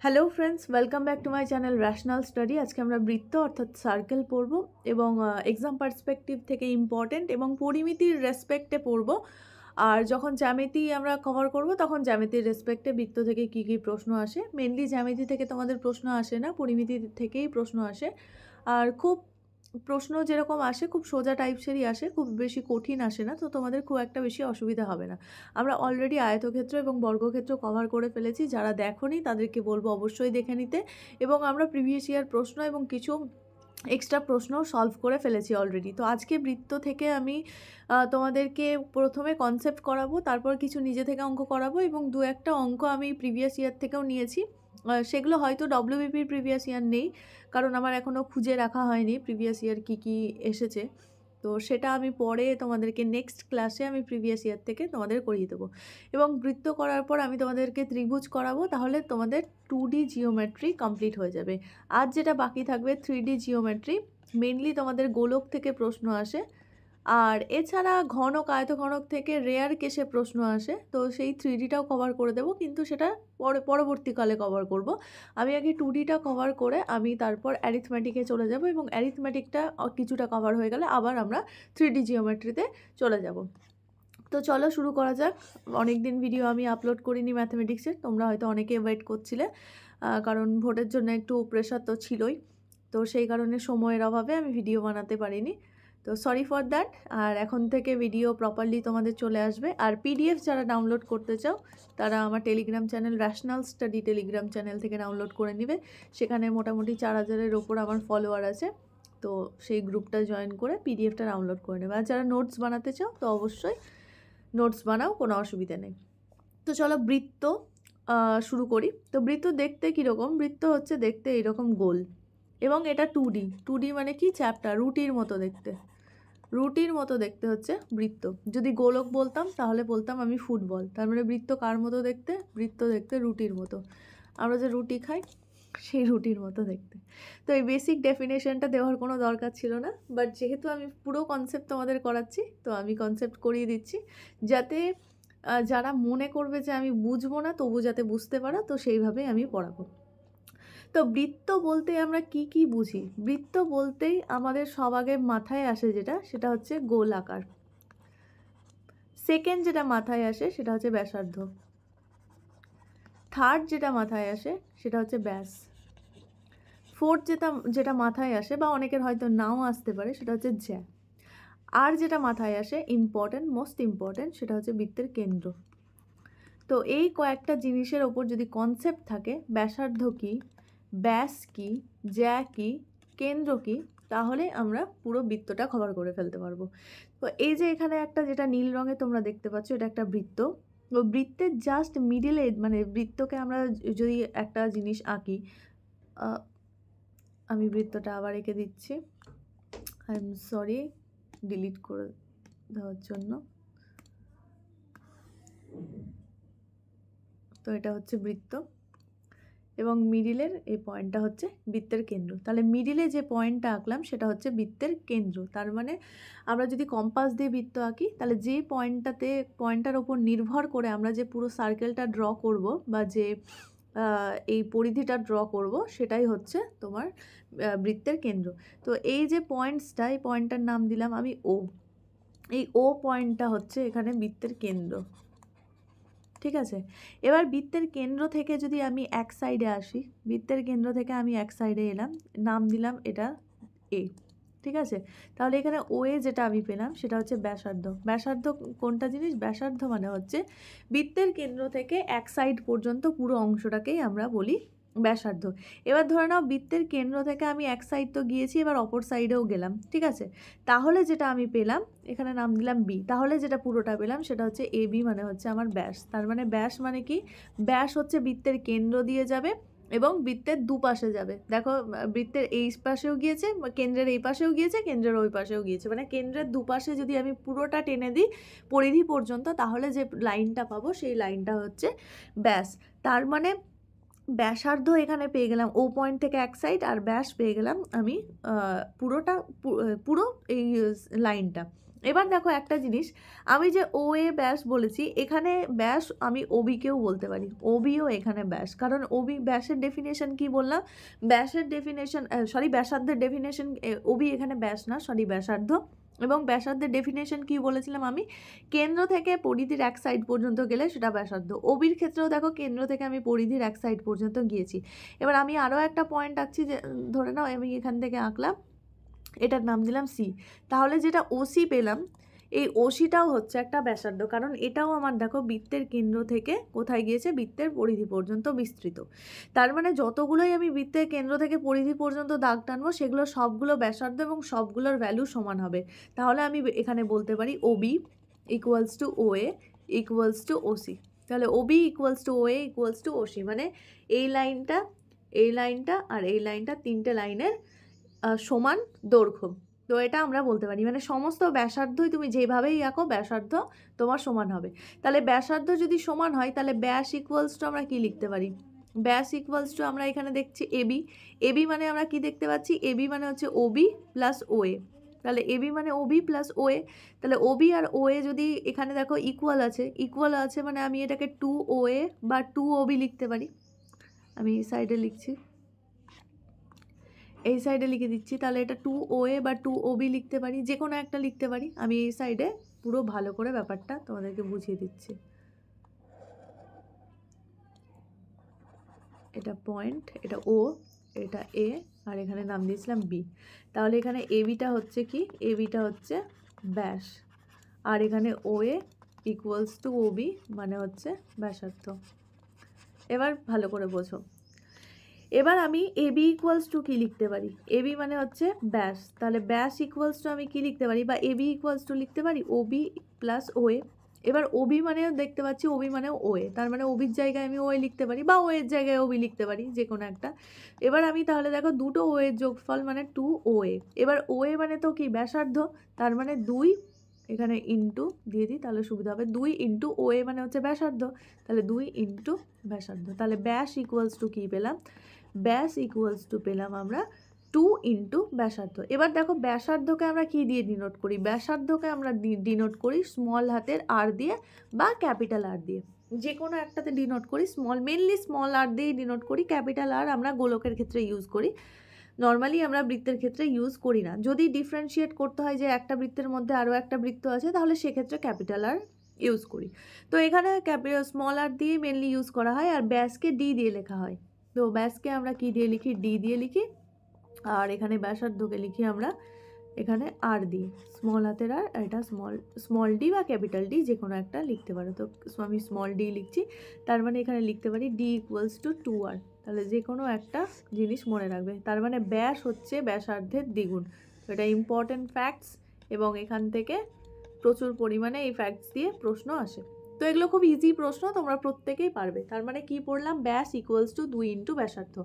Hello friends, welcome back to my channel rational study. আজকে আমরা বৃত্ত অর্থাৎ সার্কেল পড়ব এবং এক্সাম পার্সপেক্টিভ থেকে ইম্পর্টেন্ট এবং পরিমিতির রেসপেক্টে পড়ব। আর যখন জ্যামিতি আমরা কভার করব তখন জ্যামিতির রেসপেক্টে বৃত্ত থেকে কী কী প্রশ্ন আসে। মেনলি জ্যামিতি থেকে তোমাদের প্রশ্ন আসে না, পরিমিতি থেকেই প্রশ্ন আসে। আর খুব প্রশ্ন যেরকম আসে খুব সোজা টাইপসেরই আসে, খুব বেশি কঠিন আসে না, তো তোমাদের খুব একটা বেশি অসুবিধা হবে না। আমরা অলরেডি আয়তক্ষেত্র এবং বর্গক্ষেত্র কভার করে ফেলেছি, যারা দেখোনি তাদেরকে বলবো অবশ্যই দেখে নিতে। এবং আমরা প্রিভিয়াস ইয়ার প্রশ্ন এবং কিছু এক্সট্রা প্রশ্ন সলভ করে ফেলেছি অলরেডি। তো আজকে বৃত্ত থেকে আমি তোমাদেরকে প্রথমে কনসেপ্ট করাবো, তারপর কিছু নিজে থেকে অঙ্ক করাবো এবং দু একটা অঙ্ক আমি প্রিভিয়াস ইয়ার থেকেও নিয়েছি। সেগুলো হয়তো ডব্লিউবিপির প্রিভিয়াস ইয়ার নেই, কারণ আমার এখনও খুঁজে রাখা হয়নি প্রিভিয়াস ইয়ার কী কী এসেছে। তো সেটা আমি পরে তোমাদেরকে নেক্সট ক্লাসে আমি প্রিভিয়াস ইয়ার থেকে তোমাদের করিয়ে দেবো। এবং বৃত্ত করার পর আমি তোমাদেরকে ত্রিভুজ করাবো, তাহলে তোমাদের 2D জিওমেট্রি কমপ্লিট হয়ে যাবে। আজ যেটা বাকি থাকবে 3D জিওমেট্রি। মেনলি তোমাদের গোলক থেকে প্রশ্ন আসে, আর এছাড়া ঘনক আয়তঘনক থেকে রেয়ার কেসে প্রশ্ন আসে, তো সেই 3Dটাও কভার করে দেবো, কিন্তু সেটা পরবর্তীকালে কভার করব। আমি আগে 2Dটা কভার করে আমি তারপর অ্যারিথমেটিকে চলে যাব, এবং অ্যারিথমেটিকটা কিছুটা কভার হয়ে গেলে আবার আমরা 3D জিওমেট্রিতে চলে যাব। তো চলো শুরু করা যাক। অনেক দিন ভিডিও আমি আপলোড করিনি ম্যাথমেটিক্সের, তোমরা হয়তো অনেকে ওয়েট করছিলে, কারণ ভোটের জন্য একটু প্রেশার তো ছিলই, তো সেই কারণে সময়ের অভাবে আমি ভিডিও বানাতে পারিনি, তো সরি ফর দ্যাট। আর এখন থেকে ভিডিও প্রপারলি তোমাদের চলে আসবে। আর পিডিএফ যারা ডাউনলোড করতে চাও তারা আমার Telegram channel rational study Telegram channel থেকে ডাউনলোড করে নেবে। সেখানে মোটামুটি 4000-এর ওপর আমার ফলোয়ার আছে, তো সেই গ্রুপটা জয়েন করে পিডিএফটা ডাউনলোড করে নেবে। আর যারা নোটস বানাতে চাও তো অবশ্যই নোটস বানাও, কোনো অসুবিধা নেই। তো চলো বৃত্ত শুরু করি। তো বৃত্ত দেখতে কীরকম? বৃত্ত হচ্ছে দেখতে এইরকম গোল, এবং এটা 2D মানে কি? চ্যাপ্টার রুটির মতো দেখতে, রুটির মতো দেখতে হচ্ছে বৃত্ত। যদি গোলক বলতাম তাহলে বলতাম আমি ফুটবল। তার মানে বৃত্ত কার মতো দেখতে? বৃত্ত দেখতে রুটির মতো। আমরা যে রুটি খাই সেই রুটির মতো দেখতে। তো এই বেসিক ডেফিনেশনটা দেওয়ার কোনো দরকার ছিল না, বাট যেহেতু আমি পুরো কনসেপ্ট তোমাদের করাচ্ছি তো আমি কনসেপ্ট করিয়ে দিচ্ছি, যাতে যারা মনে করবে যে আমি বুঝবো না তবু যাতে বুঝতে পারো, তো সেইভাবেই আমি পড়াবো। তো বৃত্ত বলতে আমরা কি কি বুঝি? বৃত্ত বলতেই আমাদের সব আগে মাথায় আসে যেটা, সেটা হচ্ছে গোল আকার। সেকেন্ড যেটা মাথায় আসে সেটা হচ্ছে ব্যাসার্ধ। থার্ড যেটা মাথায় আসে সেটা হচ্ছে ব্যাস। ফোর্থ যেটা মাথায় আসে, বা অনেকের হয়তো নাও আসতে পারে, সেটা হচ্ছে জ্যা। আর যেটা মাথায় আসে ইম্পর্টেন্ট, মোস্ট ইম্পর্টেন্ট, সেটা হচ্ছে বৃত্তের কেন্দ্র। তো এই কয়েকটা জিনিসের ওপর যদি কনসেপ্ট থাকে, ব্যাসার্ধ কী, ব্যাস কী, জ্যা কী, কেন্দ্র কী, তাহলে আমরা পুরো বৃত্তটা কভার করে ফেলতে পারবো। তো এই যে এখানে একটা যেটা নীল রঙে তোমরা দেখতে পাচ্ছ, এটা একটা বৃত্ত। তো বৃত্তের জাস্ট মিডিলে, মানে বৃত্তকে আমরা যদি একটা জিনিস আঁকি, আমি বৃত্তটা আবার এঁকে দিচ্ছি, আই এম সরি ডিলিট করে দেওয়ার জন্য। তো এটা হচ্ছে বৃত্ত, এবং মিডিলের এই পয়েন্টটা হচ্ছে বৃত্তের কেন্দ্র। তাহলে মিডিলে যে পয়েন্টটা আঁকলাম সেটা হচ্ছে বৃত্তের কেন্দ্র। তার মানে আমরা যদি কম্পাস দিয়ে বৃত্ত আঁকি, তাহলে যে পয়েন্টটার ওপর নির্ভর করে আমরা যে পুরো সার্কেলটা ড্র করব, বা যে এই পরিধিটা ড্র করব, সেটাই হচ্ছে তোমার বৃত্তের কেন্দ্র। তো এই যে পয়েন্টসটা, এই পয়েন্টটার নাম দিলাম আমি ও। এই ও পয়েন্টটা হচ্ছে এখানে বৃত্তের কেন্দ্র, ঠিক আছে। এবার বৃত্তের কেন্দ্র থেকে যদি আমি এক সাইডে আসি, বৃত্তের কেন্দ্র থেকে আমি এক সাইডে এলাম, নাম দিলাম এটা এ, ঠিক আছে। তাহলে এখানে ও এ যেটা আমি পেলাম সেটা হচ্ছে ব্যাসার্ধ। ব্যাসার্ধ কোনটা জিনিস? ব্যাসার্ধ মানে হচ্ছে বৃত্তের কেন্দ্র থেকে এক সাইড পর্যন্ত পুরো অংশটাকেই আমরা বলি ব্যাসার্ধ। এবার ধরে নাও বৃত্তের কেন্দ্র থেকে আমি এক সাইড তো গিয়েছি, এবার অপর সাইডেও গেলাম, ঠিক আছে। তাহলে যেটা আমি পেলাম, এখানে নাম দিলাম বি, তাহলে যেটা পুরোটা পেলাম সেটা হচ্ছে এ বি, মানে হচ্ছে আমার ব্যাস। তার মানে ব্যাস মানে কি? ব্যাস হচ্ছে বৃত্তের কেন্দ্র দিয়ে যাবে এবং বৃত্তের দুপাশে যাবে। দেখো, বৃত্তের এই পাশেও গিয়েছে, কেন্দ্রের এই পাশেও গিয়েছে, কেন্দ্রের ওই পাশেও গিয়েছে, মানে কেন্দ্রের দুপাশে যদি আমি পুরোটা টেনে দিই পরিধি পর্যন্ত, তাহলে যে লাইনটা পাবো সেই লাইনটা হচ্ছে ব্যাস। তার মানে ব্যাসার্ধ এখানে পেয়ে গেলাম ও পয়েন্ট থেকে এক সাইড, আর ব্যাস পেয়ে গেলাম আমি পুরো এই লাইনটা। এবার দেখো একটা জিনিস, আমি যে ও এ ব্যাস বলেছি, এখানে ব্যাস আমি ওবিকেও বলতে পারি, ওবিও এখানে ব্যাস, কারণ ওবি ব্যাসের ডেফিনেশন কি বললাম, ব্যাসের ডেফিনেশন সরি ব্যাসার্ধের ডেফিনেশন, ওবি এখানে ব্যাস না, সরি ব্যাসার্ধ। এবং ব্যাসার্ধের ডেফিনেশন কি বলেছিলাম আমি, কেন্দ্র থেকে পরিধির এক সাইড পর্যন্ত গেলে সেটা ব্যাসার্ধ। ওবির ক্ষেত্রেও দেখো কেন্দ্র থেকে আমি পরিধির এক সাইড পর্যন্ত গিয়েছি। এবার আমি আরও একটা পয়েন্ট আঁকছি, যে ধরে নাও আমি এখান থেকে আঁকলাম, এটার নাম দিলাম সি। তাহলে যেটা ওসি পেলাম, এই ওসিটাও হচ্ছে একটা ব্যাসার্ধ, কারণ এটাও আমার দেখো বৃত্তের কেন্দ্র থেকে কোথায় গিয়েছে, বৃত্তের পরিধি পর্যন্ত বিস্তৃত। তার মানে যতগুলোই আমি বৃত্তের কেন্দ্র থেকে পরিধি পর্যন্ত দাগ টানবো সেগুলো সবগুলো ব্যাসার্ধ এবং সবগুলোর ভ্যালু সমান হবে। তাহলে আমি এখানে বলতে পারি OB equals to O A equals to OC. তাহলে OB equals to O A equals to OC, মানে এই লাইনটা, এই লাইনটা আর এই লাইনটা, তিনটে লাইনের সমান দৈর্ঘ্য। তো এটা আমরা বলতে পারি, মানে সমস্ত ব্যাসার্ধই তুমি যেভাবেই আঁকো ব্যাসার্ধ তোমার সমান হবে। তাহলে ব্যাসার্ধ যদি সমান হয় তাহলে ব্যাস ইকুয়ালস টু আমরা কি লিখতে পারি, ব্যাস ইকুয়ালস টু আমরা এখানে দেখছি এবি। এবি মানে আমরা কি দেখতে পাচ্ছি, এবি মানে হচ্ছে ওবি প্লাস ও এ। তাহলে এবি মানে ওবি প্লাস ও এ। তাহলে ওবি আর ও এ যদি এখানে দেখো ইকুয়াল আছে, ইকুয়াল আছে মানে আমি এটাকে টু ও এ বা টু ওবি লিখতে পারি। আমি এই সাইডে লিখছি, এই সাইডে লিখে দিচ্ছি। তাহলে এটা টু ও এ বা টু ও বি লিখতে পারি, যে কোনো একটা লিখতে পারি। আমি এই সাইডে পুরো ভালো করে ব্যাপারটা তোমাদেরকে বুঝিয়ে দিচ্ছি। এটা পয়েন্ট, এটা ও, এটা এ, আর এখানে নাম দিয়েছিলাম বি। তাহলে এখানে এ বিটা হচ্ছে কি, এ বিটা হচ্ছে ব্যাস, আর এখানে ও A equals to O B মানে হচ্ছে ব্যাসার্ধ। এবার ভালো করে বোঝো। এবার আমি এবি ইকুয়ালস টু কী লিখতে পারি, এবি মানে হচ্ছে ব্যাস। তাহলে ব্যাস ইকুয়ালস টু আমি কী লিখতে পারি, বা এবি ইকুয়ালস টু লিখতে পারি ওবি প্লাস ওএ। এবার ওবি মানেও দেখতে পাচ্ছি, ওবি মানেও ওএ, তার মানে ওবির জায়গায় আমি ওএ লিখতে পারি, বা ওএর জায়গায় ওবি লিখতে পারি, যে কোনো একটা। এবার আমি তাহলে দেখো দুটো ওএর যোগফল মানে টু ওএ। এবার ওএ মানে তো কি ব্যাসার্ধ, তার মানে 2 এখানে ইন্টু দিয়ে দিই তাহলে সুবিধা হবে, 2 ইন্টু ওএ মানে হচ্ছে ব্যাসার্ধ, তাহলে 2 ইন্টু ব্যাসার্ধ। তাহলে ব্যাস ইকুয়ালস টু কী পেলাম, ব্যাস ইকুয়ালস টু পেলাম আমরা 2 ইন্টু ব্যাসার্ধ। এবার দেখো ব্যাসার্ধকে আমরা কি দিয়ে ডিনোট করি, ব্যাসার্ধকে আমরা ডিনোট করি স্মল হাতের আর দিয়ে বা ক্যাপিটাল আর দিয়ে, যে কোনো একটাতে ডিনোট করি। মেনলি স্মল আর দিয়েই ডিনোট করি, ক্যাপিটাল আর আমরা গোলকের ক্ষেত্রে ইউজ করি, নর্মালি আমরা বৃত্তের ক্ষেত্রে ইউজ করি না। যদি ডিফারেন্সিয়েট করতে হয় যে একটা বৃত্তের মধ্যে আরও একটা বৃত্ত আছে, তাহলে সেক্ষেত্রে ক্যাপিটাল আর ইউজ করি। তো এখানে স্মল আর দিয়ে মেনলি ইউজ করা হয়, আর ব্যাসকে ডি দিয়ে লেখা হয়। তো ব্যাসকে আমরা কি দিয়ে লিখি, ডি দিয়ে লিখি, আর এখানে ব্যাসার্ধকে লিখি আমরা এখানে আর দিয়ে, স্মল হাতের আর, এটা স্মল ডি বা ক্যাপিটাল ডি যে কোনো একটা লিখতে পারো। তো আমি স্মল ডি লিখছি, তার মানে এখানে লিখতে পারি ডি ইকুয়ালস টু 2r। তাহলে যে কোনো একটা জিনিস মনে রাখবে, তার মানে ব্যাস হচ্ছে ব্যাসার্ধের দ্বিগুণ। তো এটা ইম্পর্টেন্ট ফ্যাক্টস, এবং এখান থেকে প্রচুর পরিমাণে এই ফ্যাক্টস দিয়ে প্রশ্ন আসে। তো এগুলো খুব ইজি প্রশ্ন, তোমরা প্রত্যেকেই পারবে। তার মানে কি পড়লাম, ব্যাস ইকুয়ালস টু 2 ইন্টু ব্যাসার্ধ।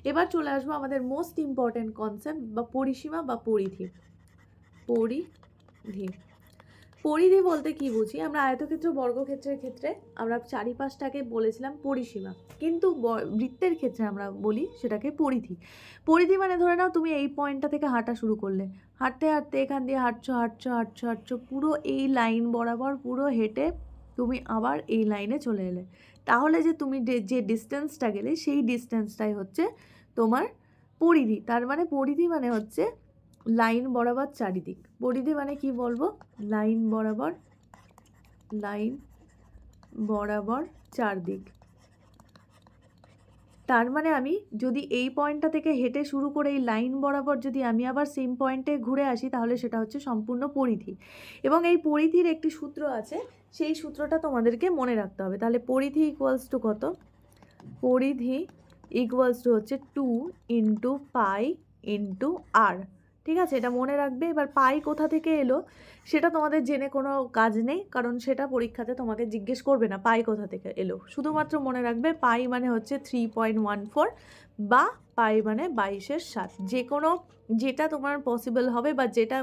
এবার চলে আসবো আমাদের মোস্ট ইম্পর্টেন্ট কনসেপ্ট বা পরিসীমা বা পরিধি। পরিধি বলতে কি বুঝি, আমরা আয়তক্ষেত্র বর্গক্ষেত্রের ক্ষেত্রে আমরা চারিপাশটাকে বলেছিলাম পরিসীমা, কিন্তু বৃত্তের ক্ষেত্রে আমরা বলি সেটাকে পরিধি। পরিধি মানে ধরে নাও তুমি এই পয়েন্টটা থেকে হাঁটা শুরু করলে, হাঁটতে হাঁটতে এখান দিয়ে হাঁটছো পুরো এই লাইন বরাবর পুরো হেঁটে তুমি আবার এই লাইনে চলে এলে, তাহলে যে তুমি যে ডিস্টেন্সটা গেলে সেই ডিস্টেন্সটাই হচ্ছে তোমার পরিধি। তার মানে পরিধি মানে হচ্ছে লাইন বরাবর চারিদিক। পরিধি মানে কি বলবো, লাইন বরাবর চারদিক। তার মানে আমি যদি এই পয়েন্টটা থেকে হেঁটে শুরু করে এই লাইন বরাবর যদি আমি আবার সেম পয়েন্টে ঘুরে আসি, তাহলে সেটা হচ্ছে সম্পূর্ণ পরিধি। এবং এই পরিধির একটি সূত্র আছে, সেই সূত্রটা তোমাদেরকে মনে রাখতে হবে। তাহলে পরিধি ইকুয়ালস টু কত, পরিধি ইকুয়ালস টু হচ্ছে 2 ইন্টু পাই ইন্টু আর। ঠিক আছে, এটা মনে রাখবে। এবার পাই কোথা থেকে এলো সেটা তোমাদের জেনে কোনো কাজ নেই, কারণ সেটা পরীক্ষাতে তোমাকে জিজ্ঞেস করবে না পাই কোথা থেকে এলো। শুধুমাত্র মনে রাখবে পাই মানে হচ্ছে 3.14 বা পাই মানে 22/7। যে কোনো যেটা তোমার পসিবল হবে বা যেটা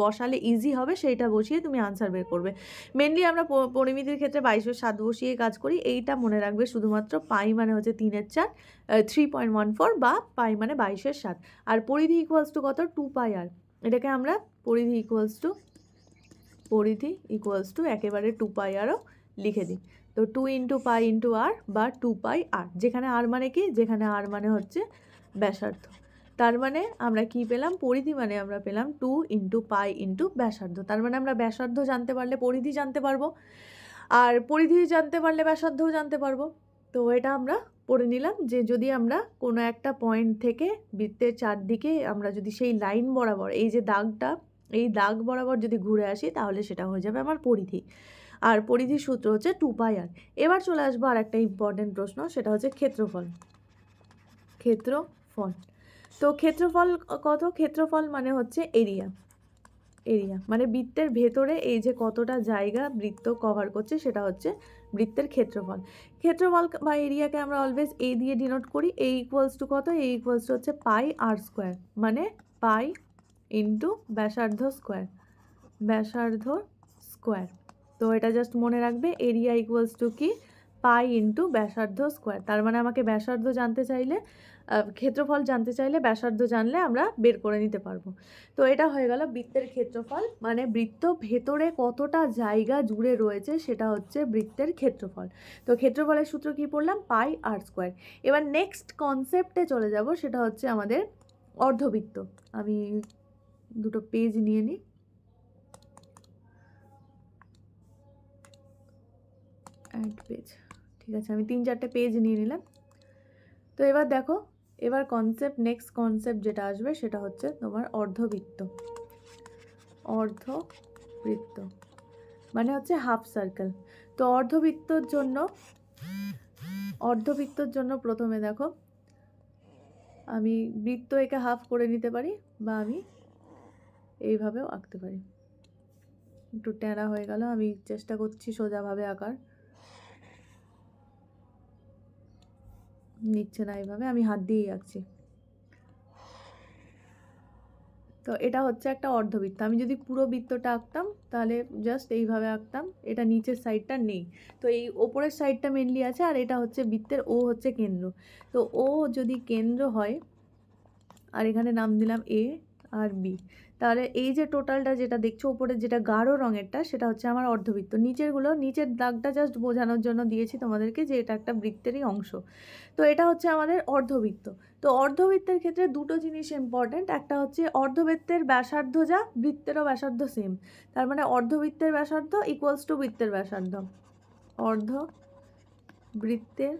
বসালে ইজি হবে সেইটা বসিয়ে তুমি আনসার বের করবে। মেনলি আমরা পরিমিতির ক্ষেত্রে 22/7 বসিয়ে কাজ করি, এইটা মনে রাখবে শুধুমাত্র। পাই মানে হচ্ছে 3/4, 3.14 বা পাই মানে 22/7। আর পরিধি ইকুয়ালস টু কত, 2 পাই আর। এটাকে আমরা পরিধি ইকুয়ালস টু পরিধি ইকুয়ালস টু একেবারে 2πrও লিখে দিই। তো 2 × π × r বা 2πr, যেখানে r মানে কি, যেখানে r মানে হচ্ছে ব্যাসার্ধ। তার মানে আমরা কি পেলাম, পরিধি মানে আমরা পেলাম 2 × π × ব্যাসার্ধ। তার মানে আমরা ব্যাসার্ধ জানতে পারলে পরিধি জানতে পারবো, আর পরিধি জানতে পারলে ব্যাসার্ধও জানতে পারবো। তো এটা আমরা পড়ে নিলাম যে যদি আমরা কোনো একটা পয়েন্ট থেকে বৃত্তের চারদিকে আমরা যদি সেই লাইন বরাবর, এই যে দাগটা, এই দাগ বরাবর যদি ঘুরে আসি তাহলে সেটা হয়ে যাবে আমার পরিধি। আর পরিধির সূত্র হচ্ছে 2πr। এবার চলে আসবো আর একটা ইম্পর্টেন্ট প্রশ্ন, সেটা হচ্ছে ক্ষেত্রফল। ক্ষেত্রফল, তো ক্ষেত্রফল কত? ক্ষেত্রফল মানে হচ্ছে এরিয়া। এরিয়া মানে বৃত্তের ভেতরে এই যে কতটা জায়গা বৃত্ত কভার করছে সেটা হচ্ছে বৃত্তের ক্ষেত্রফল। ক্ষেত্রফল বা এরিয়াকে আমরা অলওয়েজ এ দিয়ে ডিনোট করি। এ ইকুয়ালস টু কত? এ ইকুয়ালস টু হচ্ছে πr², মানে পাই ইন্টু ব্যাসার্ধ স্কোয়ার, ব্যাসার্ধ স্কোয়ার। তো এটা জাস্ট মনে রাখবে, এরিয়া ইকুয়ালস টু কি, পাই ইন্টু ব্যাসার্ধ স্কোয়ার। তার মানে আমাকে ব্যাসার্ধ জানতে চাইলে, ক্ষেত্রফল জানতে চাইলে ব্যাসার্ধ জানলে আমরা বের করে নিতে পারবো। তো এটা হয়ে গেল বৃত্তের ক্ষেত্রফল, মানে বৃত্ত ভেতরে কতটা জায়গা জুড়ে রয়েছে সেটা হচ্ছে বৃত্তের ক্ষেত্রফল। তো ক্ষেত্রফলের সূত্র কি পড়লাম? πr²। এবার নেক্সট কনসেপ্টে চলে যাব, সেটা হচ্ছে আমাদের অর্ধবৃত্ত। আমি দুটো পেজ নিয়ে নিই। অ্যাড পেজ, ঠিক আছে, আমি 3-4টে পেজ নিয়ে নিলাম। তো এবার দেখো, এবার কনসেপ্ট, নেক্সট কনসেপ্ট যেটা আসবে সেটা হচ্ছে তোমার অর্ধবৃত্ত। অর্ধবৃত্ত মানে হচ্ছে হাফ সার্কেল। তো অর্ধবৃত্তর জন্য প্রথমে দেখো, আমি বৃত্ত একে হাফ করে নিতে পারি, বা আমি এইভাবেও আঁকতে পারি। একটু ট্যাড়া হয়ে গেল, আমি চেষ্টা করছি সোজাভাবে আঁকার, নিচ্ছে না এইভাবে, আমি হাত দিয়েই আঁকছি। তো এটা হচ্ছে একটা অর্ধবৃত্ত। আমি যদি পুরো বৃত্তটা আঁকতাম তাহলে জাস্ট এইভাবে আঁকতাম, এটা নিচের সাইডটা নেই, তো এই ওপরের সাইডটা মেনলি আছে, আর এটা হচ্ছে বৃত্তের ও হচ্ছে কেন্দ্র। তো ও যদি কেন্দ্র হয়, আর এখানে নাম দিলাম এ আর বি, তাহলে এই যে টোটালটা যেটা দেখছো ওপরে যেটা গাঢ় রঙেরটা সেটা হচ্ছে আমার অর্ধবৃত্ত। নিচের দাগটা জাস্ট বোঝানোর জন্য দিয়েছি তোমাদেরকে যে এটা একটা বৃত্তেরই অংশ। তো এটা হচ্ছে আমাদের অর্ধবৃত্ত। তো অর্ধবৃত্তের ক্ষেত্রে দুটো জিনিস ইম্পর্টেন্ট, একটা হচ্ছে অর্ধবৃত্তের ব্যাসার্ধ যা, বৃত্তেরও ব্যাসার্ধ সেম। তার মানে অর্ধবৃত্তের ব্যাসার্ধ ইকুয়ালস টু বৃত্তের ব্যাসার্ধ। অর্ধবৃত্তের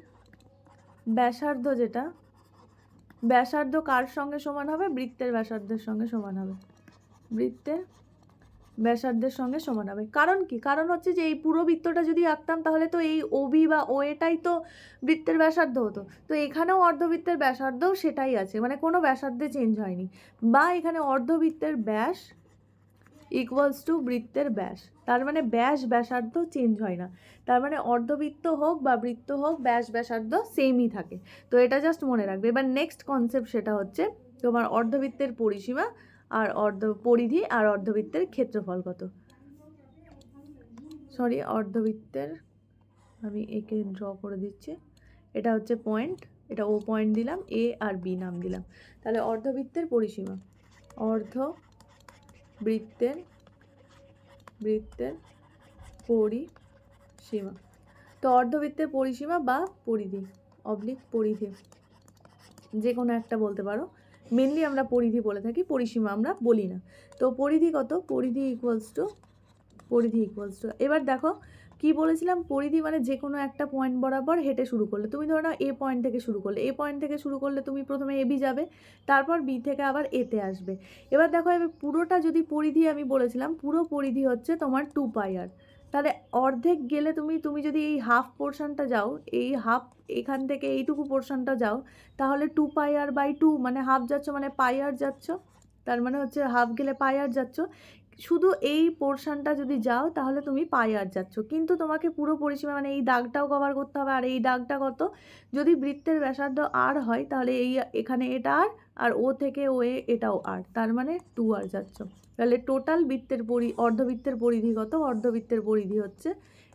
ব্যাসার্ধ যেটা, ব্যাসার্ধ কার সঙ্গে সমান হবে? বৃত্তের ব্যাসার্ধের সঙ্গে সমান হবে, বৃত্তের ব্যাসার্ধের সঙ্গে সমান হবে। কারণ কি? কারণ হচ্ছে যে এই পুরো বৃত্তটা যদি আঁকতাম তাহলে তো এই ওবি বা ও এটাই তো বৃত্তের ব্যাসার্ধ হতো। তো এখানেও অর্ধবৃত্তের ব্যাসার্ধও সেটাই আছে, মানে কোনো ব্যাসার্ধে চেঞ্জ হয়নি। বা এখানে অর্ধবৃত্তের ব্যাস ইকুয়ালস টু বৃত্তের ব্যাস, তার মানে ব্যাস ব্যাসার্ধ চেঞ্জ হয় না। তার মানে অর্ধবৃত্ত হোক বা বৃত্ত হোক, ব্যাস ব্যাসার্ধ সেমই থাকে। তো এটা জাস্ট মনে রাখবে। এবার নেক্সট কনসেপ্ট সেটা হচ্ছে তোমার অর্ধবৃত্তের পরিসীমা আর পরিধি আর অর্ধবৃত্তের ক্ষেত্রফল কত। সরি, অর্ধবৃত্তের আমি একে ড্র করে দিচ্ছি, এটা হচ্ছে পয়েন্ট, এটা ও পয়েন্ট দিলাম, এ আর বি নাম দিলাম। তাহলে অর্ধবৃত্তের পরিসীমা, অর্ধবৃত্তের পরিসীমা। তো অর্ধবৃত্তের পরিসীমা বা পরিধি পরিধি, যে কোনো একটা বলতে পারো, মেনলি আমরা পরিধি বলে থাকি, পরিসীমা আমরা বলি না। তো পরিধি কত? পরিধি ইকুয়ালস টু এবার দেখো কি বলেছিলাম, পরিধি মানে যে কোনো একটা পয়েন্ট বরাবর হেঁটে শুরু করলে, তুমি ধরো না এ পয়েন্ট থেকে শুরু করলে, এ পয়েন্ট থেকে শুরু করলে তুমি প্রথমে এ বি যাবে, তারপর বি থেকে আবার এতে আসবে। এবার দেখো, এবার পুরোটা যদি পরিধি আমি বলেছিলাম, পুরো পরিধি হচ্ছে তোমার 2πr। তাহলে অর্ধেক গেলে তুমি যদি এই হাফ পোর্শনটা যাও, এই হাফ এখান থেকে এইটুকু পোর্শনটা যাও, তাহলে 2πr/2, মানে হাফ যাচ্ছ মানে πr যাচ্ছ, তার মানে হচ্ছে হাফ গেলে πr যাচ্ছ। শুধু এই পোর্শনটা যদি যাও তাহলে তুমি πr যাচ্ছ, কিন্তু তোমাকে পুরো পরিসীমা মানে এই দাগটাও কভার করতে হবে। আর এই দাগটা কত? যদি বৃত্তের ব্যাসার্ধ r হয় তাহলে এখানে এটা r, আর ও থেকে ও এটাও r, তার মানে 2r যাচ্ছ। তাহলে টোটাল অর্ধবৃত্তের পরিধি কত? অর্ধবৃত্তের পরিধি হচ্ছে,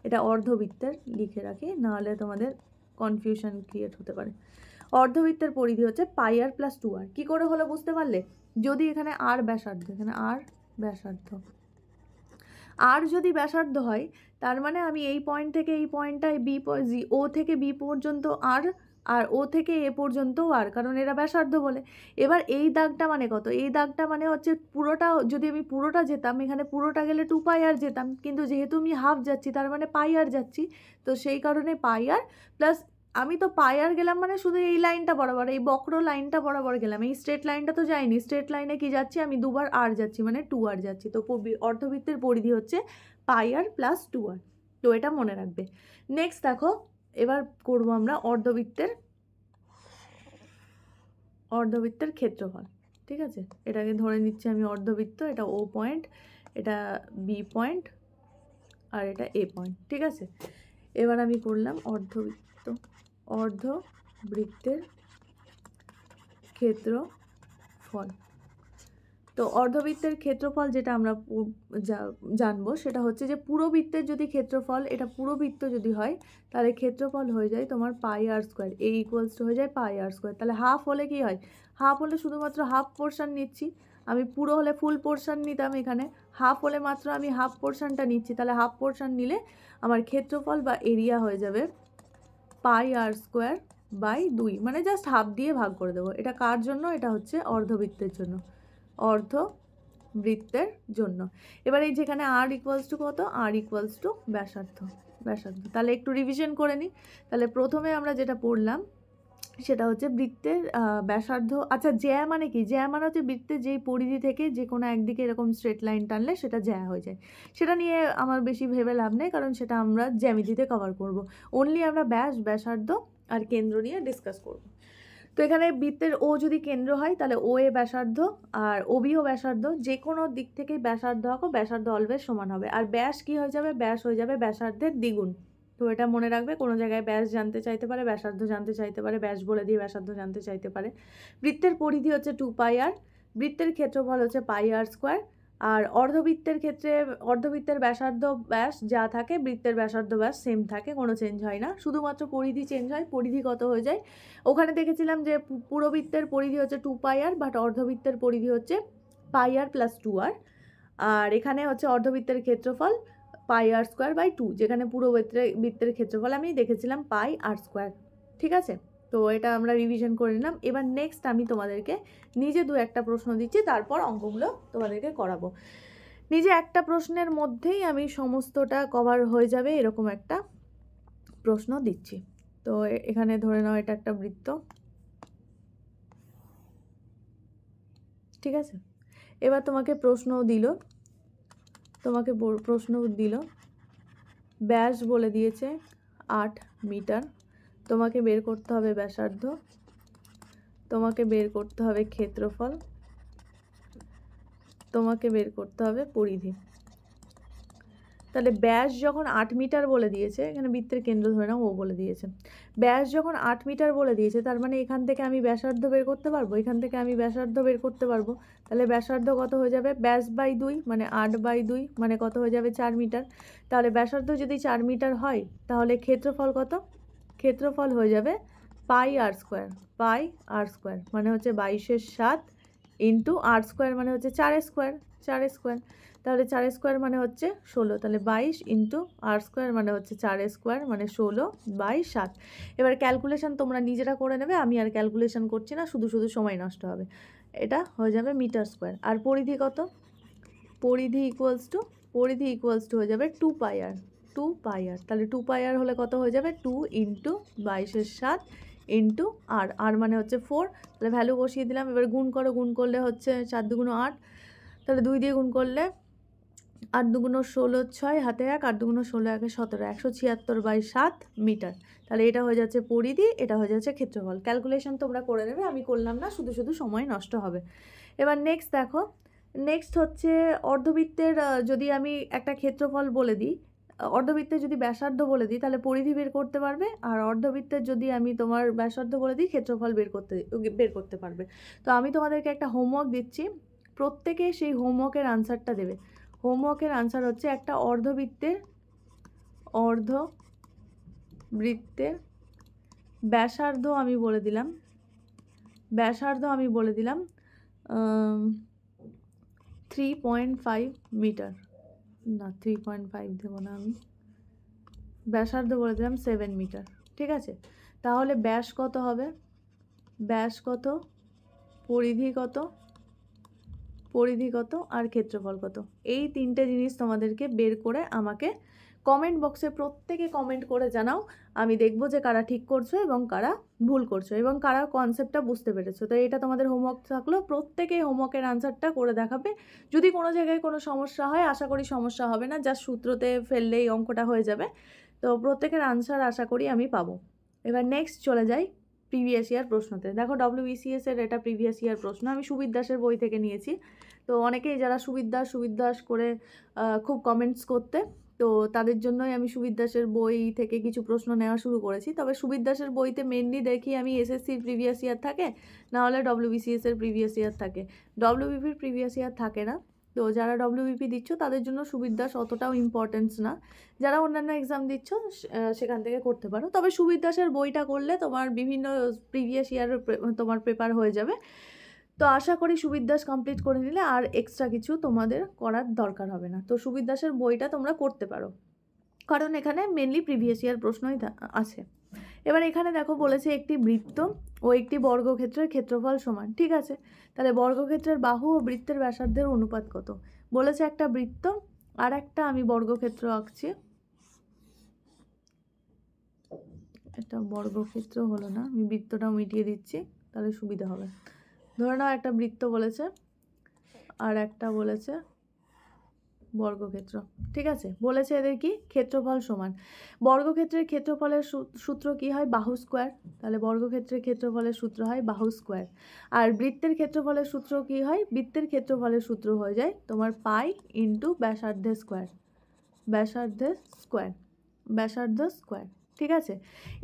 এটা অর্ধবৃত্তের লিখে রাখি, নাহলে তোমাদের কনফিউশন ক্রিয়েট হতে পারে। অর্ধবৃত্তের পরিধি হচ্ছে πr + 2r। কী করে হলো বুঝতে পারলে? যদি এখানে r ব্যাসার্ধ, এখানে r ব্যাসার্ধ, আর যদি ব্যাসার্ধ হয় তার মানে আমি এই পয়েন্ট থেকে এই পয়েন্টটায় ও থেকে বি পর্যন্ত আর ও থেকে এ পর্যন্তও আর, কারণ এরা ব্যাসার্ধ বলে। এবার এই দাগটা মানে কত, এই দাগটা মানে হচ্ছে পুরোটা, যদি আমি পুরোটা যেতাম এখানে পুরোটা গেলে 2πr যেতাম, কিন্তু যেহেতু আমি হাফ যাচ্ছি তার মানে πr যাচ্ছি, তো সেই কারণে πr প্লাস আমি তো πr গেলাম মানে শুধু এই লাইনটা বরাবর, এই বক্র লাইনটা বরাবর গেলাম, এই স্ট্রেট লাইনটা তো যায়নি, স্ট্রেট লাইনে কি যাচ্ছি আমি দুবার আর যাচ্ছি মানে 2r যাচ্ছি। তো অর্ধবৃত্তের পরিধি হচ্ছে πr প্লাস 2r, তো এটা মনে রাখবে। নেক্সট দেখো, এবার করব আমরা অর্ধবৃত্তের ক্ষেত্রফল। ঠিক আছে, এটাকে ধরে নিচ্ছি আমি অর্ধবৃত্ত, এটা ও পয়েন্ট, এটা বি পয়েন্ট, আর এটা এ পয়েন্ট। ঠিক আছে, এবার আমি করলাম অর্ধবৃত্তের ক্ষেত্রফল। তো অর্ধবৃত্তের ক্ষেত্রফল যেটা আমরা জানবো সেটা হচ্ছে যে পুরো বৃত্তের যদি ক্ষেত্রফল, এটা পুরো বৃত্ত যদি হয় তাহলে ক্ষেত্রফল হয়ে যায় তোমার πr², এ ইকুয়ালস টু হয়ে যায় πr²। তাহলে হাফ হলে কি হয়, হাফ হলে শুধুমাত্র হাফ পোর্শন নিচ্ছি, আমি পুরো হলে ফুল পোর্শন নিতাম, এখানে হাফ হলে মাত্র আমি হাফ পোর্শনটা নিচ্ছি, তাহলে হাফ পোর্শন নিলে আমার ক্ষেত্রফল বা এরিয়া হয়ে যাবে πr²/2, মানে জাস্ট হাফ দিয়ে ভাগ করে দেবো। এটা কার জন্য, এটা হচ্ছে অর্ধবৃত্তের জন্য, অর্ধবৃত্তের জন্য। এবার এই যেখানে আর ইকুয়ালস টু কত, আর ইকুয়ালস টু ব্যাসার্ধ। তাহলে একটু রিভিশন করে নিই। তাহলে প্রথমে আমরা যেটা পড়লাম সেটা হচ্ছে বৃত্তের ব্যাসার্ধ। আচ্ছা, জ্যা মানে কি, জ্যা মানে হচ্ছে বৃত্তের যেই পরিধি থেকে যে কোনো একদিকে এরকম স্ট্রেট লাইন টানলে সেটা জ্যা হয়ে যায়। সেটা নিয়ে আমার বেশি ভেবে লাভ নেই, কারণ সেটা আমরা জ্যামিতিতে কভার করব। অনলি আমরা ব্যাসার্ধ আর কেন্দ্র নিয়ে ডিসকাস করব। তো এখানে বৃত্তের ও যদি কেন্দ্র হয় তাহলে ও এ ব্যাসার্ধ আর ও বিও ব্যাসার্ধ, যে কোনো দিক থেকেই ব্যাসার্ধ আঁকো, ব্যাসার্ধ অলওয়েজ সমান হবে। আর ব্যাস কি হয়ে যাবে, ব্যাস হয়ে যাবে ব্যাসার্ধের দ্বিগুণ। তো এটা মনে রাখবে, কোনো জায়গায় ব্যাস জানতে চাইতে পারে, ব্যাসার্ধ জানতে চাইতে পারে, ব্যাস বলে দিয়ে ব্যাসার্ধ জানতে চাইতে পারে। বৃত্তের পরিধি হচ্ছে 2πr, বৃত্তের ক্ষেত্রফল হচ্ছে πr²। আর অর্ধবৃত্তের ক্ষেত্রে অর্ধবৃত্তের ব্যাসার্ধ ব্যাস যা থাকে, বৃত্তের ব্যাসার্ধ ব্যাস সেম থাকে, কোনো চেঞ্জ হয় না, শুধুমাত্র পরিধি চেঞ্জ হয়। পরিধি কত হয়ে যায়, ওখানে দেখেছিলাম যে পুরো বৃত্তের পরিধি হচ্ছে 2πr, বাট অর্ধবৃত্তের পরিধি হচ্ছে πr প্লাস 2r। আর এখানে হচ্ছে অর্ধবৃত্তের ক্ষেত্রফল πr²/2, যেখানে পুরো বৃত্তের ক্ষেত্রফল আমি দেখেছিলাম πr²। ঠিক আছে, তো এটা আমরা রিভিশন করে নিলাম। এবার নেক্সট আমি তোমাদেরকে নিজে দু একটা প্রশ্ন দিচ্ছি, তারপর অঙ্কগুলো তোমাদেরকে করাবো। নিজে একটা প্রশ্নের মধ্যেই আমি সমস্তটা কভার হয়ে যাবে এরকম একটা প্রশ্ন দিচ্ছি। তো এখানে ধরে নাও এটা একটা বৃত্ত। ঠিক আছে, এবার তোমাকে প্রশ্ন দিল, ব্যাস বলে দিয়েছে 8 মিটার, তোমাকে বের করতে হবে ব্যাসার্ধ, তোমাকে বের করতে হবে ক্ষেত্রফল, তোমাকে বের করতে হবে পরিধি। তাহলে ব্যাস যখন 8 মিটার বলে দিয়েছে, এখানে বৃত্তের কেন্দ্র ধরে নাও ও বলে দিয়েছে, ব্যাস যখন 8 মিটার বলে দিয়েছে তার মানে এখান থেকে আমি ব্যাসার্ধ বের করতে পারবো, এখান থেকে আমি ব্যাসার্ধ বের করতে পারবো। তাহলে ব্যাসার্ধ কত হয়ে যাবে, ব্যাস/2 মানে 8/2 মানে কত হয়ে যাবে, 4 মিটার। তাহলে ব্যাসার্ধ যদি 4 মিটার হয় তাহলে ক্ষেত্রফল কত, ক্ষেত্রফল হয়ে যাবে πr² মানে হচ্ছে 22/7 ইন্টু r² মানে হচ্ছে 4² তাহলে 4² মানে হচ্ছে 16, তাহলে 22 ইন্টু r² মানে হচ্ছে 4² মানে 16/7। এবার ক্যালকুলেশন তোমরা নিজেরা করে নেবে, আমি আর ক্যালকুলেশন করছি না, শুধু সময় নষ্ট হবে। এটা হয়ে যাবে মিটার²। আর পরিধি কত, পরিধি ইকুয়ালস টু হয়ে যাবে 2πr। তাহলে 2πr হলে কত হয়ে যাবে, 2 ইন্টু 22/7 ইন্টু আর মানে হচ্ছে 4, তাহলে ভ্যালু বসিয়ে দিলাম। এবার গুণ করলে হচ্ছে 4 দুগুণ 8, তাহলে 2 দিয়ে গুণ করলে 8 দুগুণ 16, 6 হাতে 1, 8 দুগুণ 16, 1 17, 176/7 মিটার। তাহলে এটা হয়ে যাচ্ছে পরিধি, এটা হয়ে যাচ্ছে ক্ষেত্রফল। ক্যালকুলেশন তোমরা করে নেবে, আমি করলাম না, শুধু সময় নষ্ট হবে। এবার নেক্সট দেখো, নেক্সট হচ্ছে অর্ধবৃত্তের যদি আমি একটা ক্ষেত্রফল বলে দিই, অর্ধবৃত্তের যদি ব্যাসার্ধ বলে দিই তাহলে পরিধি বের করতে পারবে, আর অর্ধবৃত্তের যদি আমি তোমার ব্যাসার্ধ বলে দিই ক্ষেত্রফল বের করতে পারবে। তো আমি তোমাদেরকে একটা হোমওয়ার্ক দিচ্ছি, প্রত্যেকে সেই হোমওয়ার্কের আনসারটা দেবে। হোমওয়ার্কের আনসার হচ্ছে একটা অর্ধবৃত্তের ব্যাসার্ধ আমি বলে দিলাম 3.5 মিটার, না 3.5 দেবো না আমি, ব্যাসার্ধ বলে দিলাম 7 মিটার। ঠিক আছে, তাহলে ব্যাস কত হবে, ব্যাস কত, পরিধি কত, পরিধি কত আর ক্ষেত্রফল কত, এই তিনটে জিনিস তোমাদেরকে বের করে আমাকে কমেন্ট বক্সে প্রত্যেকে কমেন্ট করে জানাও। আমি দেখব যে কারা ঠিক করছো এবং কারা ভুল করছো এবং কারা কনসেপ্টটা বুঝতে পেরেছো। তো এটা তোমাদের হোমওয়ার্ক থাকলো, প্রত্যেকে হোমওয়ার্কের আনসারটা করে দেখাবে। যদি কোনো জায়গায় কোনো সমস্যা হয়, আশা করি সমস্যা হবে না, জাস্ট সূত্রতে ফেললেই অঙ্কটা হয়ে যাবে। তো প্রত্যেকের আনসার আশা করি আমি পাবো। এবার নেক্সট চলে যাই প্রিভিয়াস ইয়ার প্রশ্নতে। দেখো WBCS এর এটা প্রিভিয়াস ইয়ার প্রশ্ন, আমি সুবিদ দাসের বই থেকে নিয়েছি। তো অনেকেই যারা সুবিদ দাস করে খুব কমেন্টস করতে, তো তাদের জন্যই আমি সুবিদ দাসের বই থেকে কিছু প্রশ্ন নেওয়া শুরু করেছি। তবে সুবিদ দাসের বইতে মেনলি দেখি আমি SSCর প্রিভিয়াস ইয়ার থাকে, না হলে WBCS এর প্রিভিয়াস ইয়ার থাকে, WBPর প্রিভিয়াস ইয়ার থাকে না। তো যারা WBP দিচ্ছ তাদের জন্য সুবিদ দাস অতটাও ইম্পর্টেন্স না, যারা অন্যান্য এক্সাম দিচ্ছ সেখান থেকে করতে পারো। তবে সুবিদ দাসের বইটা করলে তোমার বিভিন্ন প্রিভিয়াস ইয়ার তোমার পেপার হয়ে যাবে। তো আশা করি সুবিদ দাস কমপ্লিট করে নিলে আর এক্সট্রা কিছু তোমাদের করার দরকার হবে না। তো সুবিদ দাসের বইটা তোমরা করতে পারো, কারণ এখানে মেনলি প্রিভিয়াস ইয়ার প্রশ্নই আছে। এবার এখানে দেখো বলেছে একটি বৃত্ত ও একটি বর্গক্ষেত্রের ক্ষেত্রফল সমান। ঠিক আছে, তাহলে বর্গক্ষেত্রের বাহু ও বৃত্তের ব্যাসার্ধের অনুপাত কত। বলেছে একটা বৃত্ত আর একটা আমি বর্গক্ষেত্র আঁকছি, এটা বর্গক্ষেত্র হলো না, আমি বৃত্তটাও মিটিয়ে দিচ্ছি তাহলে সুবিধা হবে। ধরে নাও একটা বৃত্ত বলেছে আর একটা বলেছে বর্গক্ষেত্র। ঠিক আছে, বলেছে এদের কি ক্ষেত্রফল সমান। বর্গক্ষেত্রের ক্ষেত্রফলের সূত্র কি হয়, বাহু স্কোয়ার। তাহলে বর্গক্ষেত্রের ক্ষেত্রফলের সূত্র হয় বাহু স্কোয়ার। আর বৃত্তের ক্ষেত্রফলের সূত্র কি হয়, বৃত্তের ক্ষেত্রফলের সূত্র হয়ে যায় তোমার পাই ইন্টু ব্যাসার্ধের স্কোয়ার, ব্যাসার্ধের স্কোয়ার, ব্যাসার্ধ স্কোয়ার। ঠিক আছে,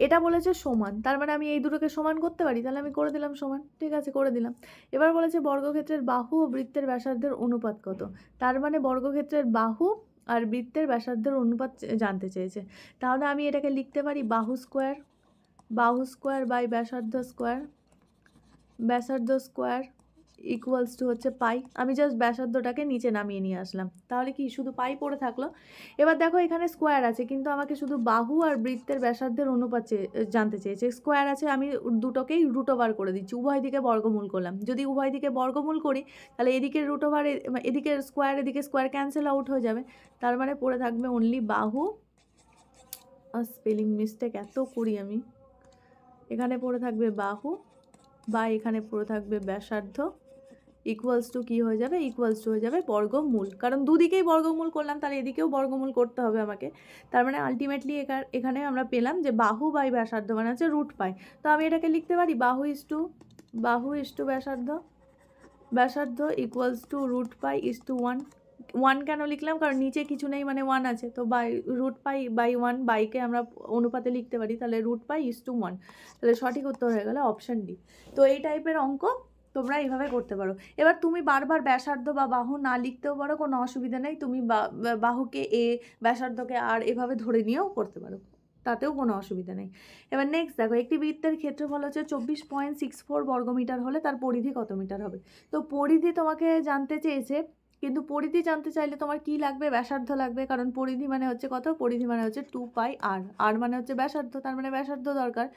এটা বলেছে সমান, তার মানে আমি এই দুটোকে সমান করতে পারি, তাহলে আমি করে দিলাম সমান। ঠিক আছে, করে দিলাম। এবার বলেছে বর্গক্ষেত্রের বাহু ও বৃত্তের ব্যাসার্ধের অনুপাত কত। তার মানে বর্গক্ষেত্রের বাহু আর বৃত্তের ব্যাসার্ধের অনুপাত জানতে চেয়েছে। তাহলে আমি এটাকে লিখতে পারি বাহু স্কোয়ার, বাহু স্কোয়ার বাই ব্যাসার্ধ স্কোয়ার, ব্যাসার্ধ স্কোয়ার ইকুয়ালস টু হচ্ছে পাই। আমি জাস্ট ব্যাসার্ধটাকে নিচে নামিয়ে নিয়ে আসলাম, তাহলে কি শুধু পাই পড়ে থাকলো। এবার দেখো এখানে স্কোয়ার আছে, কিন্তু আমাকে শুধু বাহু আর বৃত্তের ব্যাসার্ধের অনুপাত জানতে চেয়েছে। স্কোয়ার আছে, আমি দুটোকেই রুট ওভার করে দিচ্ছি, উভয় দিকে বর্গমূল করলাম। যদি উভয় দিকে বর্গমূল করি তাহলে এদিকে রুট ওভার, এদিকে স্কোয়ার, এদিকে স্কোয়ার ক্যান্সেল আউট হয়ে যাবে। তার মানে পড়ে থাকবে অনলি বাহু, স্পেলিং মিস্টেক এত করি আমি, এখানে পড়ে থাকবে বাহু বা এখানে পড়ে থাকবে ব্যাসার্ধ ইকুয়ালস টু কী হয়ে যাবে, ইকুয়ালস টু হয়ে যাবে বর্গমূল। কারণ দুদিকেই বর্গমূল করলাম, তাহলে এদিকেও বর্গমূল করতে হবে আমাকে। তার মানে আলটিমেটলি এখানে আমরা পেলাম যে বাহু বাই ব্যাসার্ধ মানে হচ্ছে রুট পাই। তো আমি এটাকে লিখতে পারি বাহু ইস টু ব্যাসার্ধ, ব্যাসার্ধ equals to root pi is to 1। 1 কেন লিখলাম, কারণ নিচে কিছু নেই মানে 1 আছে, তো বাই রুট পাই বাই 1, বাইকে আমরা অনুপাতে লিখতে পারি, তাহলে রুট পাই ইস টু 1। তাহলে সঠিক উত্তর হয়ে গেল অপশান ডি। তো এই টাইপের অঙ্ক তোমরা এইভাবে করতে পারো। এবার তুমি বারবার ব্যাসার্ধ বা বাহু না লিখতেও পারো, কোনো অসুবিধা নেই। তুমি বাহুকে এ, ব্যাসার্ধকে আর, এভাবে ধরে নিয়েও করতে পারো, তাতেও কোনো অসুবিধা নেই। এবার নেক্সট দেখো, একটি বৃত্তের ক্ষেত্রফল হচ্ছে 24.64 বর্গমিটার হলে তার পরিধি কত মিটার হবে। তো পরিধি তোমাকে জানতে চেয়েছে, কিন্তু পরিধি জানতে চাইলে তোমার কি লাগবে, ব্যাসার্ধ লাগবে। কারণ পরিধি মানে হচ্ছে কত, পরিধি মানে হচ্ছে 2 পাই আর, আর মানে হচ্ছে ব্যাসার্ধ, তার মানে ব্যাসার্ধ দরকার।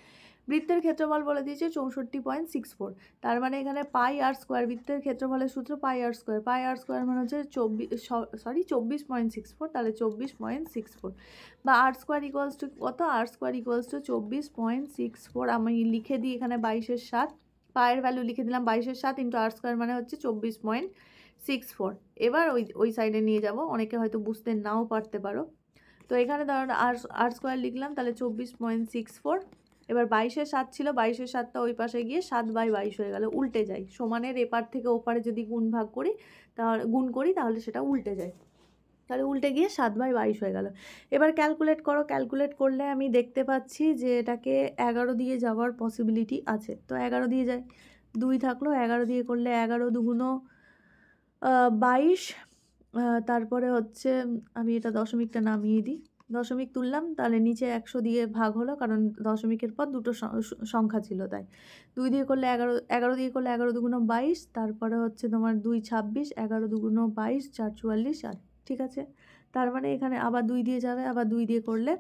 বৃত্তের ক্ষেত্রফল বলে দিয়েছে 64.64, তার মানে এখানে পাই আর স্কোয়ার, বৃত্তের ক্ষেত্রফলের সূত্র পাই আর স্কোয়ার, পাই আর স্কোয়ার মানে হচ্ছে 24.64, তাহলে 24.64 বা আর স্কোয়ার ইকুয়ালস টু কত, আর স্কোয়ার ইকুয়ালস টু 24.64। আমি লিখে দিই এখানে 22-এর 7, পায়ের ভ্যালু লিখে দিলাম 22-এর 7 ইন্টু আর স্কোয়ার মানে হচ্ছে 24.64। এবার ওই সাইডে নিয়ে যাব, অনেকে হয়তো বুঝতে নাও পারতে পারো। তো এখানে ধরো আর স্কোয়ার লিখলাম, তাহলে 24.64। এবার 22-এর 7 ছিল, 22-এর 7টা ওই পাশে গিয়ে 7/22 হয়ে গেল, উল্টে যায়। সমানের এপার থেকে ওপারে যদি গুণ করি তাহলে সেটা উল্টে যায়, তাহলে উল্টে গিয়ে 7/22 হয়ে গেল। এবার ক্যালকুলেট করো, ক্যালকুলেট করলে আমি দেখতে পাচ্ছি যে এটাকে 11 দিয়ে যাওয়ার পসিবিলিটি আছে। তো 11 দিয়ে যায়, 2 থাকলো, 11 দিয়ে করলে 11 দুগুণ 22, তারপরে হচ্ছে আমি এটা দশমিকটা নামিয়ে দিই, দশমিক তুললাম, তাহলে নিচে 100 দিয়ে ভাগ হলো, কারণ দশমিকের পর দুটো সংখ্যা ছিল তাই। 2 দিয়ে করলে 11, 11 দিয়ে করলে 11 দুগুণ 22, তারপরে হচ্ছে তোমার 2 26, 11 দুগুণ 22, 4 44, 8। ঠিক আছে, তার মানে এখানে আবার 2 দিয়ে যাবে, আবার 2 দিয়ে করলে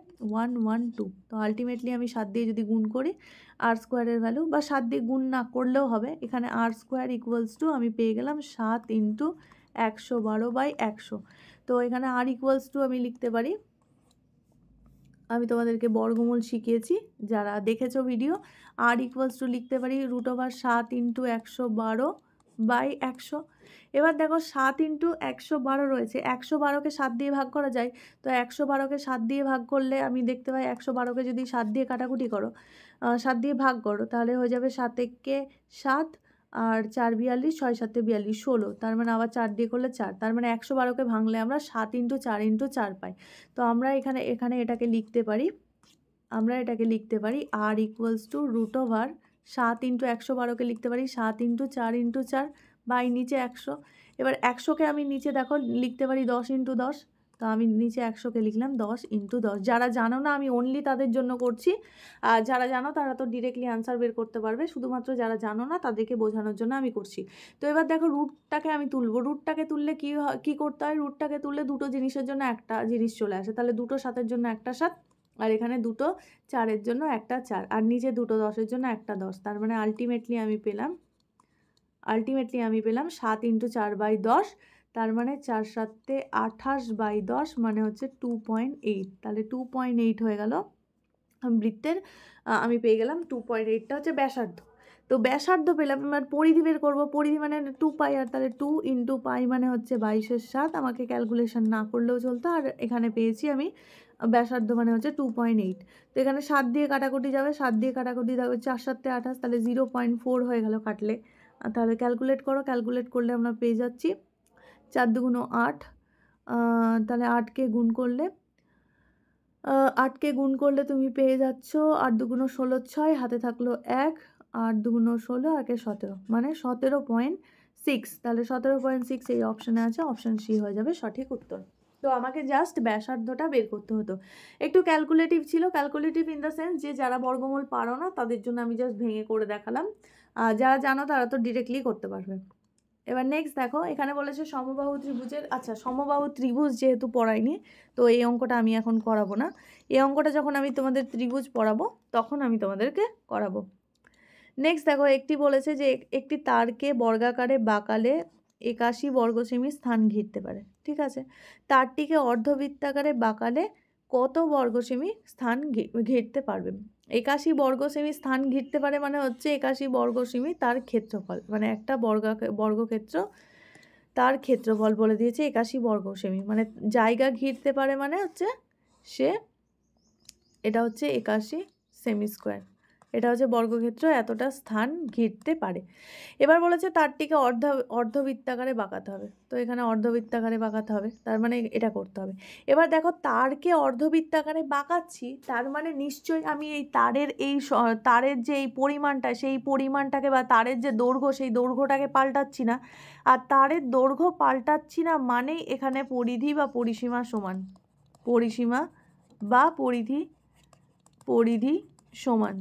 1 1 2। তো আলটিমেটলি আমি 7 দিয়ে যদি গুণ করি আর স্কোয়ারের ভ্যালু, বা 7 দিয়ে গুণ না করলেও হবে, এখানে আর স্কোয়ার ইকুয়ালস টু আমি পেয়ে গেলাম 7 ইন্টু 112/100। তো এখানে আর ইকুয়ালস টু আমি লিখতে পারি, আমি তোমাদেরকে বর্গমূল শিখিয়েছি যারা দেখেছো ভিডিও, আর ইকুয়ালস টু লিখতে পারি √7 ইন্টু 112/100। এবার দেখো 7 ইন্টু 112 রয়েছে, 112কে 7 দিয়ে ভাগ করা যায়। তো 112কে 7 দিয়ে ভাগ করলে আমি দেখতে পাই 112কে যদি 7 দিয়ে কাটাকুটি করো, 7 দিয়ে ভাগ করো, তাহলে হয়ে যাবে 7 একে 7 আর 4 42, 6 7 42, 16। তার মানে আবার 4 দিয়ে করলে 4, তার মানে 112কে ভাঙলে আমরা 7 ইন্টু 4 ইন্টু 4 পাই। তো আমরা এখানে এটাকে লিখতে পারি, আর ইকুয়ালস টু √7 ইন্টু 112কে লিখতে পারি 7 ইন্টু 4 ইন্টু 4 বাই নিচে 100। এবার 100কে আমি নিচে দেখো লিখতে পারি 10 ইন্টু 10। তো আমি নিচে 100কে লিখলাম 10 ইন্টু 10। যারা জানো না আমি অনলি তাদের জন্য করছি, আর যারা জানো তারা তো ডিরেক্টলি অ্যান্সার বের করতে পারবে, শুধুমাত্র যারা জানো না তাদেরকে বোঝানোর জন্য আমি করছি। তো এবার দেখো রুটটাকে আমি তুলবো, রুটটাকে তুললে কী করতে হয়, রুটটাকে তুললে দুটো জিনিসের জন্য একটা জিনিস চলে আসে, তাহলে দুটো 7-এর জন্য একটা 7, আর এখানে দুটো 4-এর জন্য একটা 4, আর নিচে দুটো 10-এর জন্য একটা 10। তার মানে আলটিমেটলি আমি পেলাম 7 ইন্টু 4/10। তার মানে 4 7 28/10 মানে হচ্ছে 2.8। তাহলে 2.8 হয়ে গেল বৃত্তের, আমি পেয়ে গেলাম 2.8টা হচ্ছে ব্যাসার্ধ। তো ব্যাসার্ধ পেলাম, এবার পরিধি বের করবো, পরিধি মানে 2 পাই, আর তাহলে 2 ইন্টু পাই মানে হচ্ছে 22/7। আমাকে ক্যালকুলেশন না করলেও চলতো, আর এখানে পেয়েছি আমি ব্যাসার্ধ মানে হচ্ছে 2.8। তো এখানে 7 দিয়ে কাটাকুটি যাবে, 7 দিয়ে কাটাকুটি যাবে 4 7 28, তাহলে 0.4 হয়ে গেল কাটলে। তাহলে ক্যালকুলেট করো, ক্যালকুলেট করলে আমরা পেয়ে যাচ্ছি 4 2 8। তাহলে 8কে গুণ করলে 8কে গুণ করলে তুমি পেয়ে যাচ্ছ 8 2 16 6, হাতে থাকলো 1, 8 2 16, 1 17, মানে 17.6। তাহলে 17.6 এই অপশানে আছে, অপশান সি হয়ে যাবে সঠিক উত্তর। তো আমাকে জাস্ট ব্যাসার্ধটা বের করতে হতো, একটু ক্যালকুলেটিভ ছিল, ক্যালকুলেটিভ ইন দ্য সেন্স যে যারা বর্গমূল পারো না তাদের জন্য আমি জাস্ট ভেঙে করে দেখালাম, যারা জানো তারা তো ডিরেক্টলি করতে পারবে। এবার নেক্সট দেখো, এখানে বলেছে সমবাহু ত্রিভুজের, আচ্ছা সমবাহু ত্রিভুজ যেহেতু পড়াইনি, তো এই অঙ্কটা আমি এখন করাবো না। এই অঙ্কটা যখন আমি তোমাদের ত্রিভুজ পড়াবো তখন আমি তোমাদেরকে করাবো। নেক্সট দেখো, একটি বলেছে যে একটি তারকে বর্গাকারে বাঁকালে 81 বর্গ সেমি স্থান ঘিরতে পারে, ঠিক আছে। তারটিকে অর্ধবৃত্তাকারে বাঁকালে কত বর্গ সেমি স্থান ঘিরতে পারবে। 81 বর্গ সেমি স্থান ঘিরতে পারে মানে হচ্ছে 81 বর্গ সেমি তার ক্ষেত্রফল, মানে একটা বর্গক্ষেত্র তার ক্ষেত্রফল বলে দিয়েছে 81 বর্গ সেমি, মানে জায়গা ঘিরতে পারে মানে হচ্ছে সে, এটা হচ্ছে 81 সেমি স্কোয়ার, এটা হচ্ছে বর্গক্ষেত্র এতটা স্থান ঘিরতে পারে। এবার বলেছে তারটিকে অর্ধবৃত্তাকারে বাঁকাতে হবে, তো এখানে অর্ধবৃত্তাকারে বাঁকাতে হবে, তার মানে এটা করতে হবে। এবার দেখো তারকে অর্ধবৃত্তাকারে বাঁকাচ্ছি, তার মানে নিশ্চয়ই আমি এই তারের যে এই পরিমাণটা, সেই পরিমাণটাকে, বা তারের যে দৈর্ঘ্য সেই দৈর্ঘ্যটাকে পাল্টাচ্ছি না, আর তারের দৈর্ঘ্য পাল্টাচ্ছি না মানেই এখানে পরিধি বা পরিসীমা সমান, পরিসীমা বা পরিধি সমান।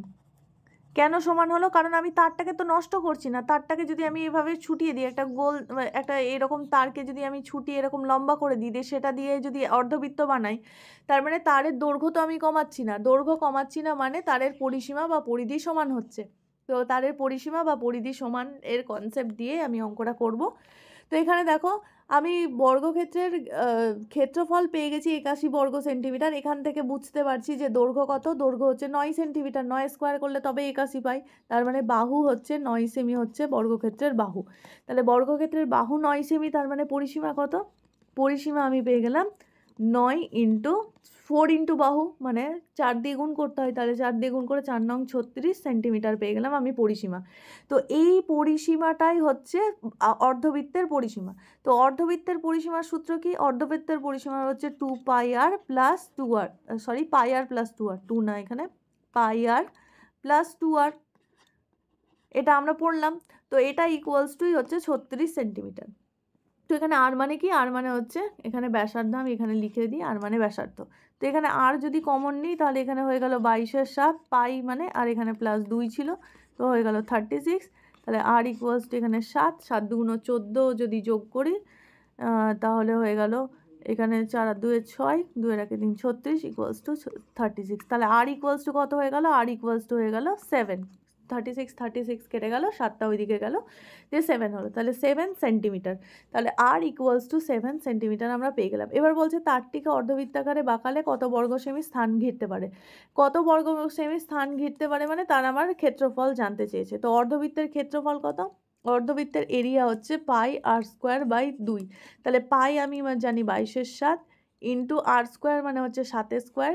কেন সমান হলো, কারণ আমি তারটাকে তো নষ্ট করছি না, তারটাকে যদি আমি এভাবে ছুটিয়ে দিই, একটা গোল একটা এরকম তারকে যদি আমি ছুটিয়ে এরকম লম্বা করে দিই, সেটা দিয়ে যদি অর্ধবৃত্ত বানাই, তার মানে তারের দৈর্ঘ্য তো আমি কমাচ্ছি না, দৈর্ঘ্য কমাচ্ছি না মানে তারের পরিসীমা বা পরিধি সমান হচ্ছে। তো তারের পরিসীমা বা পরিধি সমান এর কনসেপ্ট দিয়ে আমি অঙ্কটা করব। তো এখানে দেখো আমি বর্গক্ষেত্রের ক্ষেত্রফল পেয়ে গেছি 81 বর্গ সেন্টিমিটার। এখান থেকে বুঝতে পারছি যে দৈর্ঘ্য কত, দৈর্ঘ্য হচ্ছে 9 সেন্টিমিটার, 9 স্কোয়ার করলে তবে 81 পাই, তার মানে বাহু হচ্ছে 9 সেমি হচ্ছে বর্গক্ষেত্রের বাহু। তাহলে বর্গক্ষেত্রের বাহু 9 সেমি, তার মানে পরিসীমা কত, পরিসীমা আমি পেয়ে গেলাম 9 ইন্টু 4 ইন্টু বাহু, মানে 4 দিয়ে গুণ করতে হয়, তাহলে 4 দিয়ে গুণ করে 4 নং 36 সেন্টিমিটার পেয়ে গেলাম আমি পরিসীমা। তো এই পরিসীমাটাই হচ্ছে অর্ধবৃত্তের পরিসীমা। তো অর্ধবৃত্তের পরিসীমার সূত্র কি, অর্ধবৃত্তের পরিসীমা হচ্ছে 2πr plus 2r, sorry πr plus 2r, 2 না এখানে πr প্লাস 2r, এটা আমরা পড়লাম। তো এটা ইকুয়ালস টুই হচ্ছে 36 সেন্টিমিটার। তো এখানে আর মানে কি, আর মানে হচ্ছে এখানে ব্যাসার্ধ, আমি এখানে লিখে দিই আর মানে ব্যাসার্ধ। তো এখানে আর যদি কমন নিই তাহলে এখানে হয়ে গেল 22/7 পাই মানে, আর এখানে প্লাস 2 ছিল, তো হয়ে গেল 36। তাহলে আর ইকুয়ালস টু এখানে 7 7 2 14 যদি যোগ করি তাহলে হয়ে গেল এখানে 4 আর 2 এর 6, 2 এর 1 3 36 ইকুয়ালস টু 36। তাহলে আর ইকুয়ালস টু কত হয়ে গেল? আর ইকুয়ালস টু হয়ে গেল 7। 36 কেটে গেল, 7টা ওইদিকে গেল, দিয়ে 7 হলো। তাহলে 7 সেন্টিমিটার। তাহলে আর ইকুয়ালস টু 7 সেন্টিমিটার আমরা পেয়ে গেলাম। এবার বলছে তারটিকে অর্ধবৃত্তাকারে বাঁকালে কত বর্গ সেমি স্থান ঘিরতে পারে। কত বর্গ সেমি স্থান ঘিরতে পারে মানে তার আমার ক্ষেত্রফল জানতে চেয়েছে। তো অর্ধবৃত্তের ক্ষেত্রফল কত? অর্ধবৃত্তের এরিয়া হচ্ছে পাই আর স্কোয়ার বাই 2। তাহলে পাই আমি জানি 22 7 ইন্টু আর স্কোয়ার মানে হচ্ছে 7 স্কোয়ার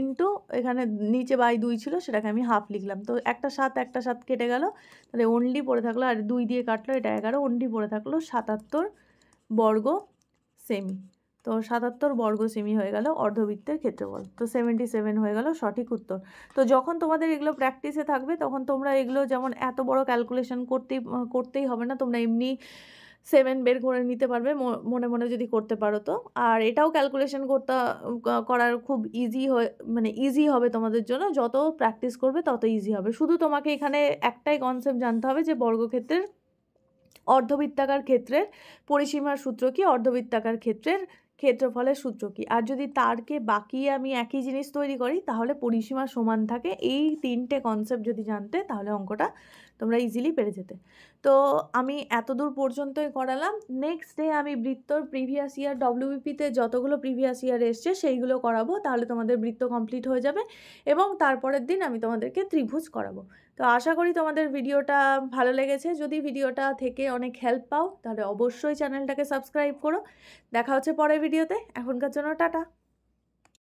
ইন্টু এখানে নিচে বাই 2 ছিল, সেটাকে আমি হাফ লিখলাম। তো একটা 7 কেটে গেল, তাহলে অনলি পড়ে থাকলো, আর 2 দিয়ে কাটলো, এটা 11, অনলি পড়ে থাকলো 77 বর্গ সেমি। তো 77 বর্গ সেমি হয়ে গেল অর্ধবৃত্তের ক্ষেত্রফল। তো 77 হয়ে গেল সঠিক উত্তর। তো যখন তোমাদের এগুলো প্র্যাকটিসে থাকবে তখন তোমরা এগুলো যেমন এত বড় ক্যালকুলেশন করতেই হবে না, তোমরা এমনি 7 বের করে নিতে পারবে মনে মনে যদি করতে পারো তো। আর এটাও ক্যালকুলেশন করার খুব ইজি হবে তোমাদের জন্য, যত প্র্যাকটিস করবে তত ইজি হবে। শুধু তোমাকে এখানে একটাই কনসেপ্ট জানতে হবে যে বর্গক্ষেত্রের অর্ধবৃত্তাকার ক্ষেত্রের পরিসীমার সূত্র কি, অর্ধবৃত্তাকার ক্ষেত্রের ক্ষেত্রফলের সূত্র কি। আর যদি তারকে বাকিয়ে আমি একই জিনিস তৈরি করি তাহলে পরিসীমা সমান থাকে। এই 3টে কনসেপ্ট যদি জানতে তাহলে অঙ্কটা তোমরা ইজিলি পেরে যেতে। তো আমি এতদূর পর্যন্তই করালাম। নেক্সট ডে আমি বৃত্তর প্রিভিয়াস ইয়ার ডব্লিউবিপিতে যতগুলো প্রিভিয়াস ইয়ার এসছে সেইগুলো করাবো, তাহলে তোমাদের বৃত্ত কমপ্লিট হয়ে যাবে। এবং তারপরের দিন আমি তোমাদেরকে ত্রিভুজ করাবো। তো আশা করি তোমাদের ভিডিওটা ভালো লেগেছে। যদি ভিডিওটা থেকে অনেক হেল্প পাও তাহলে অবশ্যই চ্যানেলটাকে সাবস্ক্রাইব করো। দেখা হচ্ছে পরের ভিডিওতে। এখনকার জন্য টাটা।